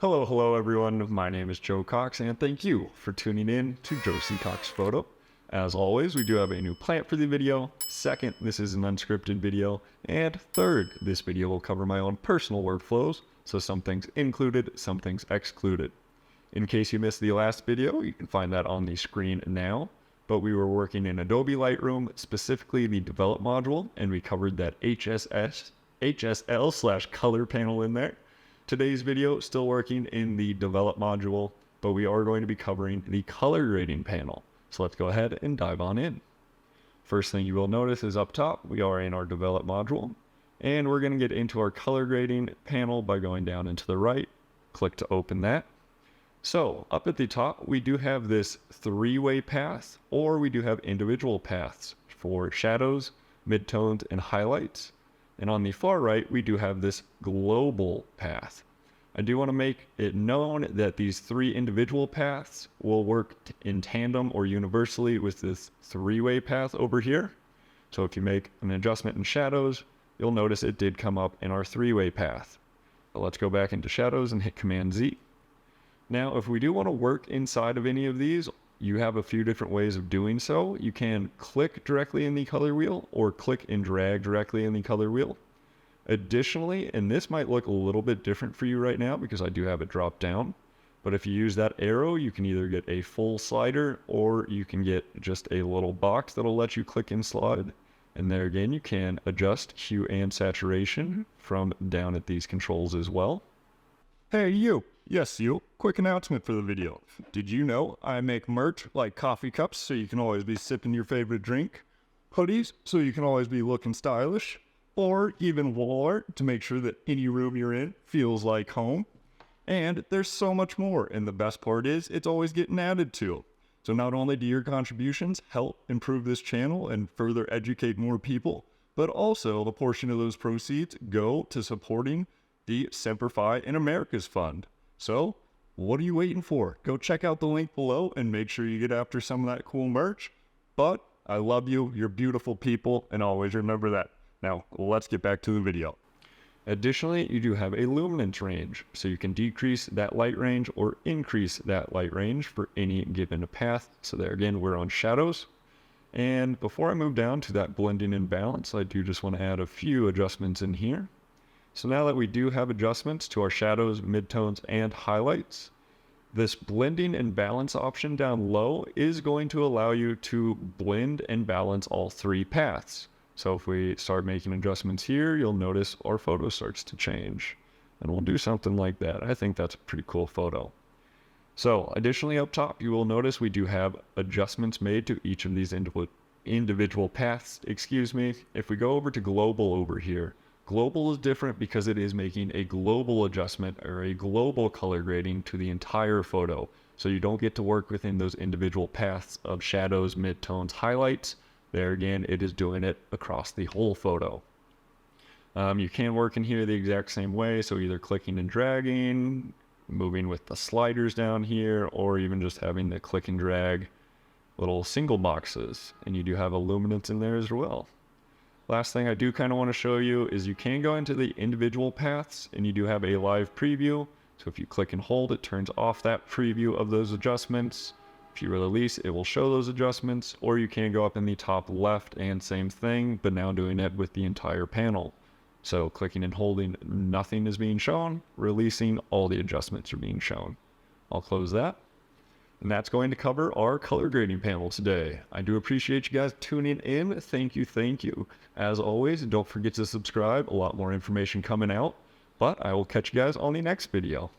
Hello everyone. My name is Joe Cox and thank you for tuning in to Joe C. Cox Photo. As always, we do have a new plant for the video. Second, this is an unscripted video. And third, this video will cover my own personal workflows, so some things included, some things excluded. In case you missed the last video, you can find that on the screen now. But we were working in Adobe Lightroom, specifically the Develop module, and we covered that HSL/color panel in there. Today's video, still working in the Develop module, but we are going to be covering the color grading panel. So let's go ahead and dive on in. First thing you will notice is up top, we are in our Develop module, and we're going to get into our color grading panel by going down and to the right. Click to open that. So up at the top, we do have this three-way path, or we do have individual paths for shadows, midtones, and highlights. And on the far right, we do have this global path. I do want to make it known that these three individual paths will work in tandem or universally with this three-way path over here. So if you make an adjustment in shadows, you'll notice it did come up in our three-way path. So let's go back into shadows and hit Command Z. Now, if we do want to work inside of any of these, you have a few different ways of doing so. You can click directly in the color wheel or click and drag directly in the color wheel. Additionally, and this might look a little bit different for you right now because I do have it dropped down, but if you use that arrow, you can either get a full slider or you can get just a little box that'll let you click and slide. And there again, you can adjust hue and saturation from down at these controls as well. Hey you! Yes you! Quick announcement for the video. Did you know I make merch like coffee cups so you can always be sipping your favorite drink, hoodies so you can always be looking stylish, or even wall art to make sure that any room you're in feels like home. And there's so much more, and the best part is it's always getting added to. So not only do your contributions help improve this channel and further educate more people, but also a portion of those proceeds go to supporting the Semper Fi in America's Fund. So, what are you waiting for? Go check out the link below and make sure you get after some of that cool merch. But I love you, you're beautiful people, and always remember that. Now, let's get back to the video. Additionally, you do have a luminance range, so you can decrease that light range or increase that light range for any given path. So there again, we're on shadows. And before I move down to that blending and balance, I do just want to add a few adjustments in here. So now that we do have adjustments to our shadows, midtones, and highlights, this blending and balance option down low is going to allow you to blend and balance all three paths. So if we start making adjustments here, you'll notice our photo starts to change. And we'll do something like that. I think that's a pretty cool photo. So additionally up top, you will notice we do have adjustments made to each of these individual paths. If we go over to global over here, global is different because it is making a global adjustment or a global color grading to the entire photo. So you don't get to work within those individual paths of shadows, midtones, highlights. There again, it is doing it across the whole photo. You can work in here the exact same way. So either clicking and dragging, moving with the sliders down here, or even just having the click and drag little single boxes. And you do have a luminance in there as well. Last thing I do kind of want to show you is you can go into the individual paths and you do have a live preview. So if you click and hold, it turns off that preview of those adjustments. If you release, it will show those adjustments, or you can go up in the top left and same thing, but now doing it with the entire panel. So clicking and holding, nothing is being shown. Releasing, all the adjustments are being shown. I'll close that. And that's going to cover our color grading panel today. I do appreciate you guys tuning in. Thank you. As always, don't forget to subscribe. A lot more information coming out. But I will catch you guys on the next video.